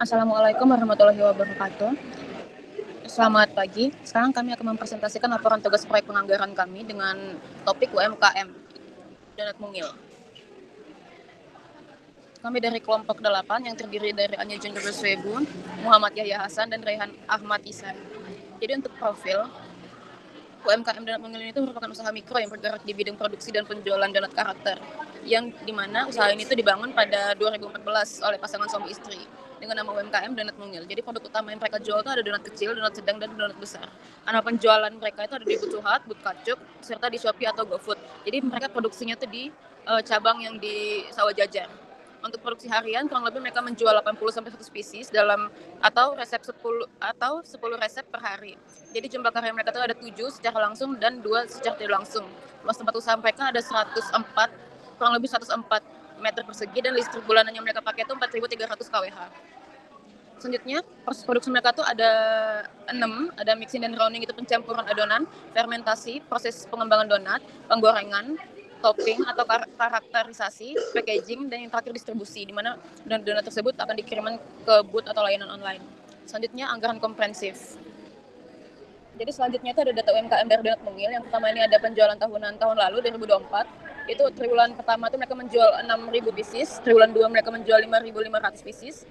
Assalamualaikum warahmatullahi wabarakatuh. Selamat pagi. Sekarang kami akan mempresentasikan laporan tugas proyek penganggaran kami dengan topik UMKM Donat Mungil. Kami dari kelompok 8 yang terdiri dari Anya Jundra Swebu, Muhammad Yahya Hasan, dan Rehan Ahmad Isan. Jadi untuk profil, UMKM Donat Mungil ini merupakan usaha mikro yang bergerak di bidang produksi dan penjualan donat karakter, yang dimana usaha ini dibangun pada 2014 oleh pasangan suami istri dengan nama UMKM Donat Mungil. Jadi produk utama yang mereka jual itu ada donat kecil, donat sedang, dan donat besar. Karena penjualan mereka itu ada di Butuhat, Butkacuk, serta di Shopee atau GoFood. Jadi mereka produksinya itu di cabang yang di Sawah Jajar. Untuk produksi harian kurang lebih mereka menjual 80 sampai 100 pieces dalam atau 10 resep per hari. Jadi jumlah karya mereka itu ada 7 secara langsung dan 2 secara tidak langsung. Luas tempat usaha mereka ada 104, kurang lebih 104 meter persegi, dan listrik bulanan yang mereka pakai itu 4.300 kWh. Selanjutnya, proses produksi mereka tuh ada 6, ada mixing dan rounding, itu pencampuran adonan, fermentasi, proses pengembangan donat, penggorengan, topping atau karakterisasi, packaging, dan yang terakhir distribusi, di mana donat-donat tersebut akan dikirimkan ke booth atau layanan online. Selanjutnya, anggaran komprehensif. Jadi selanjutnya itu ada data UMKM dari Donat Mungil. Yang pertama ini ada penjualan tahunan tahun lalu 2024. Itu triwulan pertama itu mereka menjual 6.000 pieces, triwulan 2 mereka menjual 5.500 pieces,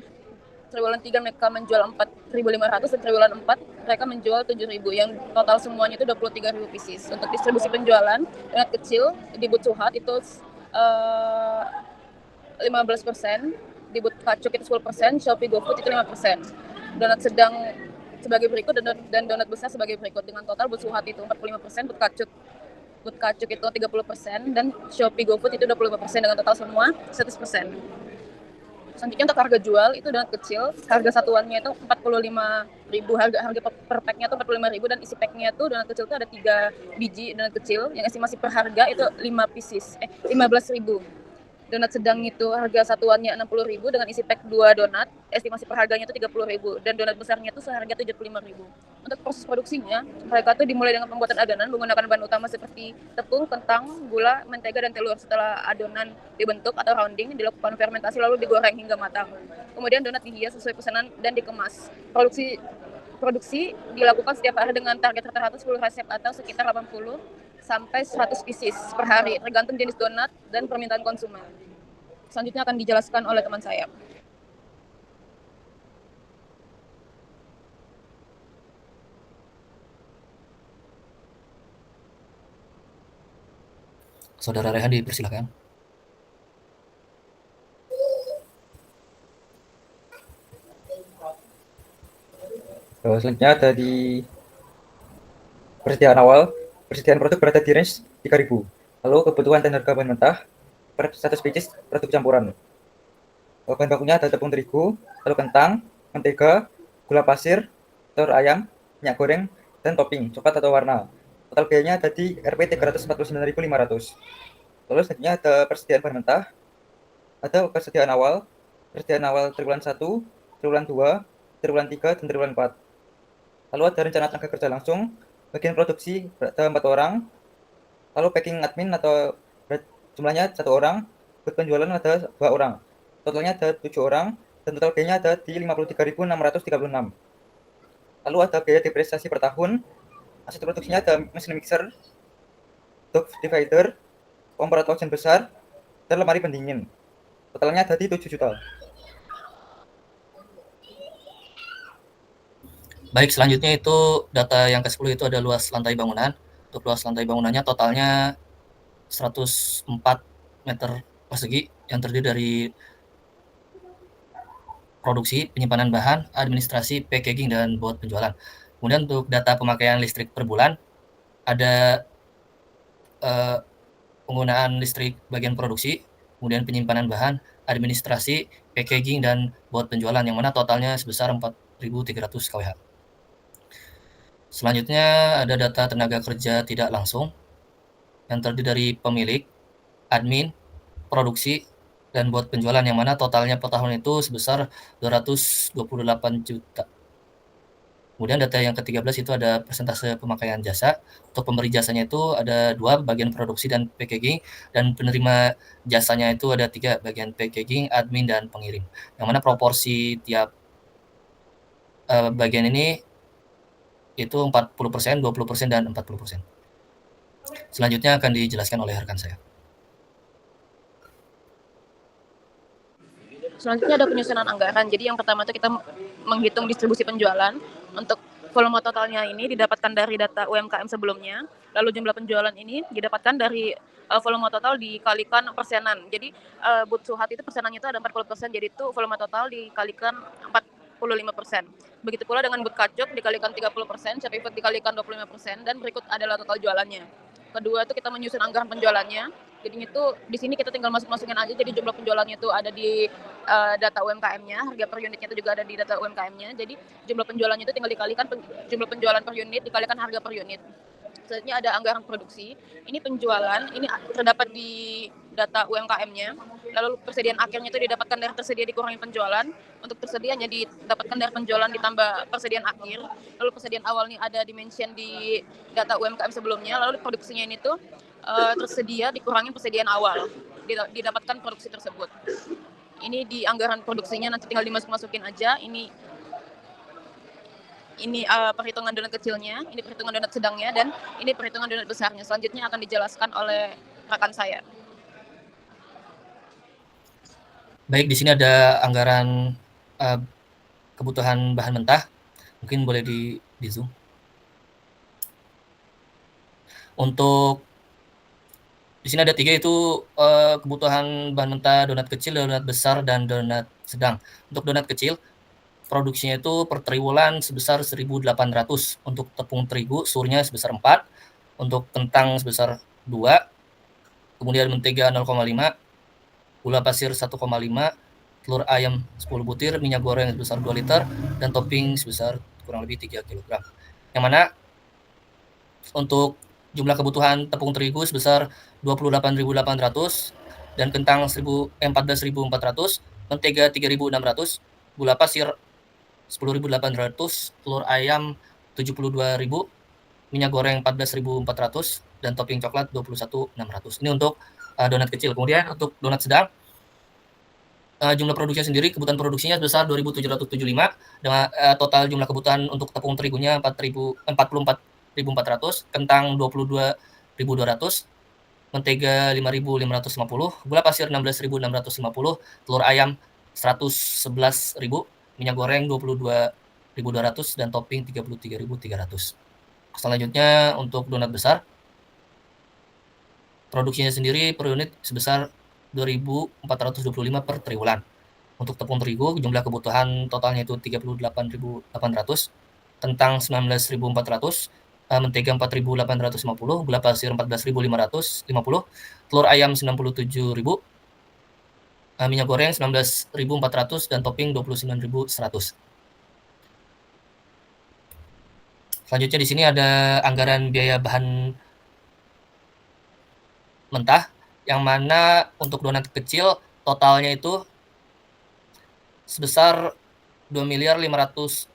triwulan 3 mereka menjual 4.500, dan triwulan 4 mereka menjual 7.000, yang total semuanya itu 23.000 pieces. Untuk distribusi penjualan, donat kecil di Butuhat itu 15%, di Butkacuk itu 10%, Shopee GoFood itu 5%. Donat sedang sebagai berikut dan donat besar sebagai berikut, dengan total Butuhat itu 45%, Butkacuk itu 30%, dan Shopee GoFood itu 25%, dengan total semua 100%. Selanjutnya untuk harga jual, itu donat kecil, harga satuannya itu 45.000, harga per packnya itu 45.000, dan isi packnya itu donat kecil itu ada 3 biji donat kecil, yang estimasi per harga itu 5 pieces, 15.000. Donat sedang itu harga satuannya 60.000 dengan isi pack 2 donat, estimasi per harganya itu 30.000, dan donat besarnya itu seharga 75.000. Untuk proses produksinya, mereka itu dimulai dengan pembuatan adonan menggunakan bahan utama seperti tepung, kentang, gula, mentega, dan telur. Setelah adonan dibentuk atau rounding, dilakukan fermentasi lalu digoreng hingga matang. Kemudian donat dihias sesuai pesanan dan dikemas. Produksi dilakukan setiap hari dengan target rata-rata 10 resep atau sekitar 80 sampai 100 pieces per hari, tergantung jenis donat dan permintaan konsumen. Selanjutnya akan dijelaskan oleh teman saya. Saudara Rehan dipersilakan. Selanjutnya ada di persediaan awal, persediaan produk berada di range 3.000. Lalu kebutuhan dan harga bahan mentah per 100 pieces produk campuran. Bahan bakunya ada tepung terigu, lalu kentang, mentega, gula pasir, telur ayam, minyak goreng, dan topping, coklat atau warna. Total biayanya ada di Rp 349.500. Lalu selanjutnya ada persediaan bahan mentah, ada persediaan awal triwulan 1, triwulan 2, triwulan 3, dan triwulan 4. Lalu ada rencana tenaga kerja langsung, bagian produksi ada 4 orang, lalu packing admin atau jumlahnya 1 orang, buat penjualan ada 2 orang, totalnya ada 7 orang, dan total biayanya ada di 53.636. Lalu ada biaya depresiasi per tahun, aset produksinya ada mesin mixer, dock divider, kompor atau oven besar, dan lemari pendingin. Totalnya ada di 7 juta. Baik, selanjutnya itu data yang ke-10 itu ada luas lantai bangunan. Untuk luas lantai bangunannya totalnya 104 meter persegi yang terdiri dari produksi, penyimpanan bahan, administrasi, packaging, dan buat penjualan. Kemudian untuk data pemakaian listrik per bulan, ada penggunaan listrik bagian produksi, kemudian penyimpanan bahan, administrasi, packaging, dan buat penjualan, yang mana totalnya sebesar 4.300 kWh. Selanjutnya ada data tenaga kerja tidak langsung yang terdiri dari pemilik, admin, produksi, dan buat penjualan, yang mana totalnya per tahun itu sebesar 228 juta. Kemudian data yang ke-13 itu ada persentase pemakaian jasa. Untuk pemberi jasanya itu ada 2, bagian produksi dan packaging, dan penerima jasanya itu ada 3, bagian packaging, admin, dan pengirim. Yang mana proporsi tiap bagian ini itu 40%, 20%, dan 40%. Selanjutnya akan dijelaskan oleh rekan saya. Selanjutnya ada penyusunan anggaran. Jadi yang pertama itu kita menghitung distribusi penjualan. Untuk volume totalnya ini didapatkan dari data UMKM sebelumnya. Lalu jumlah penjualan ini didapatkan dari volume total dikalikan persenan. Jadi Bud Suhat itu persenannya itu ada 40%. Jadi itu volume total dikalikan 45%. Begitu pula dengan Bud Kacuk dikalikan 30%, Capifat dikalikan 25%, dan berikut adalah total jualannya. Kedua itu kita menyusun anggaran penjualannya. Jadinya itu di sini kita tinggal masukin aja. Jadi jumlah penjualannya itu ada di data UMKM-nya, harga per unitnya itu juga ada di data UMKM-nya. Jadi jumlah penjualannya itu tinggal dikalikan jumlah penjualan per unit dikalikan harga per unit. Selanjutnya ada anggaran produksi. Ini penjualan, ini terdapat di data UMKM-nya. Lalu persediaan akhirnya itu didapatkan dari tersedia dikurangi penjualan. Untuk tersedianya didapatkan dari penjualan ditambah persediaan akhir. Lalu persediaan awalnya ada dimension di data UMKM sebelumnya. Lalu produksinya ini tuh tersedia dikurangi persediaan awal. Didapatkan produksi tersebut. Ini di anggaran produksinya nanti tinggal dimasukin aja. Ini perhitungan donat kecilnya, ini perhitungan donat sedangnya, dan ini perhitungan donat besarnya. Selanjutnya akan dijelaskan oleh rekan saya. Baik, di sini ada anggaran kebutuhan bahan mentah. Mungkin boleh di zoom. Untuk di sini ada 3, yaitu kebutuhan bahan mentah donat kecil, donat besar, dan donat sedang. Untuk donat kecil, produksinya itu per triwulan sebesar 1.800. Untuk tepung terigu surnya sebesar 4, untuk kentang sebesar 2, kemudian mentega 0,5, gula pasir 1,5, telur ayam 10 butir, minyak goreng sebesar 2 liter, dan topping sebesar kurang lebih 3 kg. Yang mana untuk jumlah kebutuhan tepung terigu sebesar 28.800, dan kentang 14.400, mentega 3.600, gula pasir 10.800, telur ayam 72.000, minyak goreng 14.400, dan topping coklat 21.600. Ini untuk donat kecil. Kemudian untuk donat sedang, jumlah produksinya sendiri, kebutuhan produksinya sebesar 2.775, dengan total jumlah kebutuhan untuk tepung terigunya 44.400, kentang 22.200, mentega 5.550, gula pasir 16.650, telur ayam 111.000, minyak goreng 22.200, dan topping 33.300. Selanjutnya untuk donat besar, produksinya sendiri per unit sebesar 2.425 per triwulan. Untuk tepung terigu, jumlah kebutuhan totalnya itu 38.800, kentang 19.400, mentega 4.850, gula pasir 14.550, telur ayam 97.000, minyak goreng 19.400, dan topping 29.100. Selanjutnya di sini ada anggaran biaya bahan mentah, yang mana untuk donat kecil totalnya itu sebesar 2.516.400,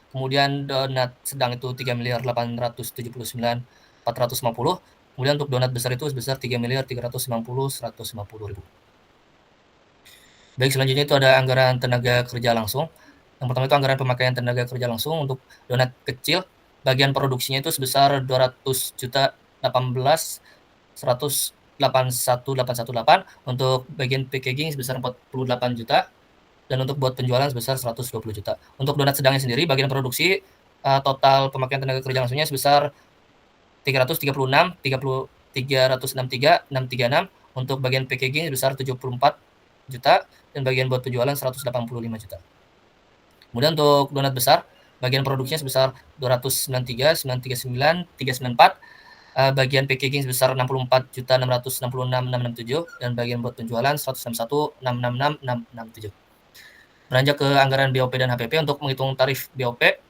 kemudian donat sedang itu 3.879.450, kemudian untuk donat besar itu sebesar 3.390.150.000. Baik, selanjutnya itu ada anggaran tenaga kerja langsung. Yang pertama itu anggaran pemakaian tenaga kerja langsung. Untuk donat kecil, bagian produksinya itu sebesar 200.018.181.818, untuk bagian packaging sebesar 48 juta, dan untuk buat penjualan sebesar 120 juta. Untuk donat sedangnya sendiri, bagian produksi total pemakaian tenaga kerja langsungnya sebesar 336, 363, 636, untuk bagian packaging sebesar 74 juta, dan bagian buat penjualan 185 juta. Kemudian untuk donat besar, bagian produksinya sebesar 293, 939, 394, bagian packaging sebesar 64.666.667, dan bagian buat penjualan 161.666.667. Beranjak ke anggaran BOP dan HPP. Untuk menghitung tarif BOP,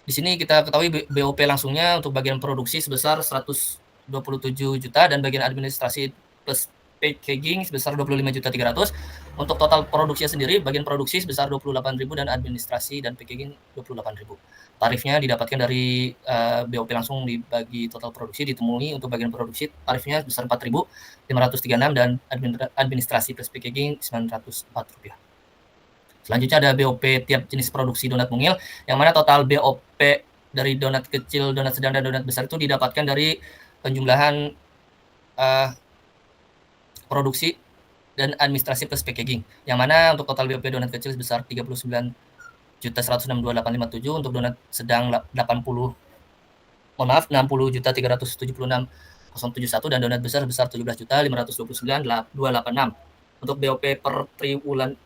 di sini kita ketahui BOP langsungnya untuk bagian produksi sebesar 127 juta, dan bagian administrasi plus packaging sebesar 25.300. Untuk total produksinya sendiri, bagian produksi sebesar 28.000, dan administrasi dan packaging 28.000. Tarifnya didapatkan dari BOP langsung dibagi total produksi, ditemui untuk bagian produksi tarifnya sebesar 4.536, dan administrasi plus packaging 904 rupiah. Selanjutnya ada BOP tiap jenis produksi donat mungil, yang mana total BOP dari donat kecil, donat sedang, dan donat besar itu didapatkan dari penjumlahan produksi dan administrasi plus packaging, yang mana untuk total BOP donat kecil sebesar 39.162.857, untuk donat sedang 60.376.071, dan donat besar sebesar 17.529.286. Untuk BOP per triwulan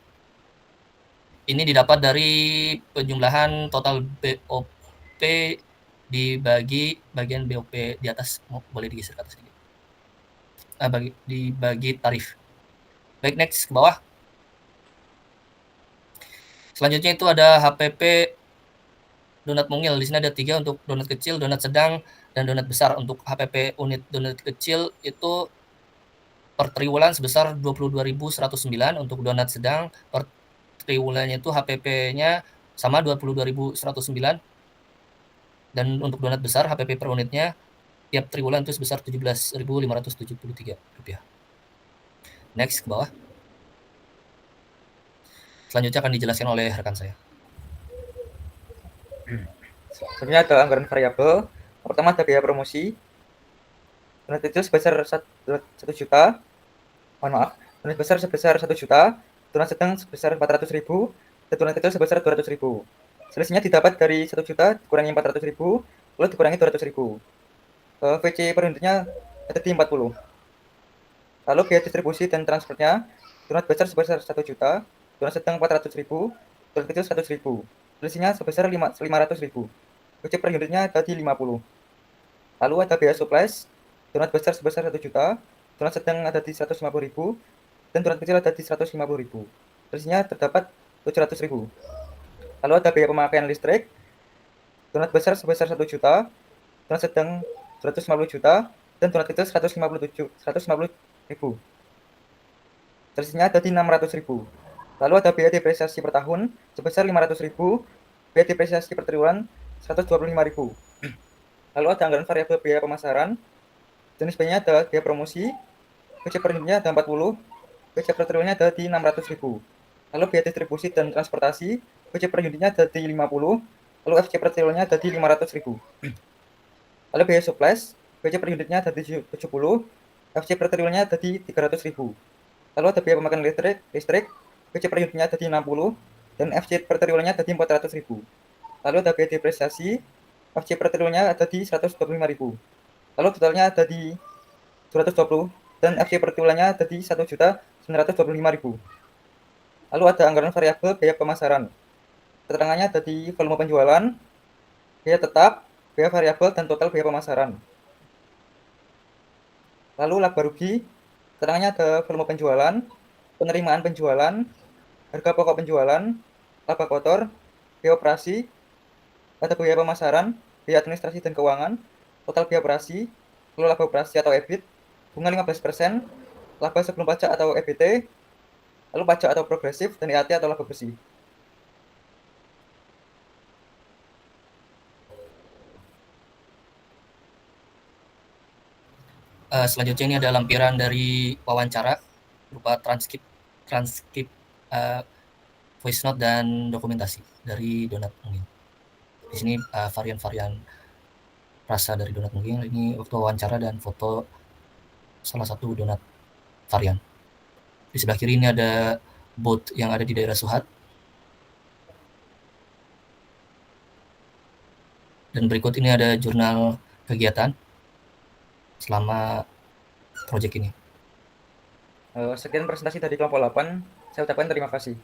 ini didapat dari penjumlahan total BOP dibagi bagian BOP di atas, boleh digeser ke atas sedikit, dibagi tarif. Baik, next ke bawah. Selanjutnya itu ada HPP donat mungil. Di sini ada 3 untuk donat kecil, donat sedang, dan donat besar. Untuk HPP unit donat kecil itu per triwulan sebesar 22.109. Untuk donat sedang per triwulannya itu HPP-nya sama 22.109. Dan untuk donat besar HPP per unitnya tiap triwulan itu sebesar Rp17.573. Next ke bawah. Selanjutnya akan dijelaskan oleh rekan saya. Sebenarnya ada anggaran variabel. Pertama ada biaya promosi. Donat kecil sebesar 1 juta. Mohon maaf. Donat besar sebesar 1 juta. Donat sedang sebesar 400.000. Dan donat kecil sebesar 200.000. Selisihnya didapat dari 1 juta dikurangi 400.000, lalu dikurangi 200.000. VC per unitnya ada di 40. Lalu biaya distribusi dan transfernya, donat besar sebesar 1 juta, donat sedang 400.000, donat kecil 100.000. Selisihnya sebesar 500.000. VC per unitnya ada di 50. Lalu ada biaya supplies, donat besar sebesar 1 juta, donat sedang ada di 150.000, dan donat kecil ada di 150.000. Selisihnya terdapat 700.000. Lalu ada biaya pemakaian listrik, donat besar sebesar 1 juta, donat sedang 250 juta, dan donat kecil 150.000. Selisihnya ada di 600.000. Lalu ada biaya depresiasi per tahun sebesar 500.000, biaya depresiasi per triwulan 125.000. Lalu ada anggaran variabel biaya pemasaran, jenis biayanya ada biaya promosi, VC per unitnya ada 40, VC per triwulannya ada di 600.000. Lalu biaya distribusi dan transportasi, VC per unitnya ada di 50, lalu FC per triwulannya ada di 500.000. Lalu biaya supplies, VC per unitnya ada di 70, FC per triwulannya ada di 300.000. Lalu ada biaya pemakaian listrik, VC per unitnya ada di 60, dan FC per triwulannya ada di 400.000. Lalu ada biaya depresiasi, FC per triwulannya ada di 125.000. Lalu totalnya ada di 220, dan FC per triwulannya ada di 1.925.000. Lalu ada anggaran variabel biaya pemasaran. Keterangannya ada di volume penjualan, biaya tetap, biaya variabel, dan total biaya pemasaran. Lalu laba rugi, keterangannya ada volume penjualan, penerimaan penjualan, harga pokok penjualan, laba kotor, biaya operasi, ada biaya pemasaran, biaya administrasi dan keuangan, total biaya operasi, lalu laba operasi atau EBIT, bunga 15%, laba sebelum pajak atau EBT, lalu pajak atau progresif, dan IAT atau laba bersih. Selanjutnya ini ada lampiran dari wawancara berupa transkrip voice note dan dokumentasi dari donat mungil. Di sini varian-varian rasa dari donat mungil. Ini waktu wawancara dan foto salah satu donat varian. Di sebelah kiri ini ada booth yang ada di daerah Suhat. Dan berikut ini ada jurnal kegiatan selama proyek ini. Sekian presentasi dari kelompok 8. Saya ucapkan terima kasih.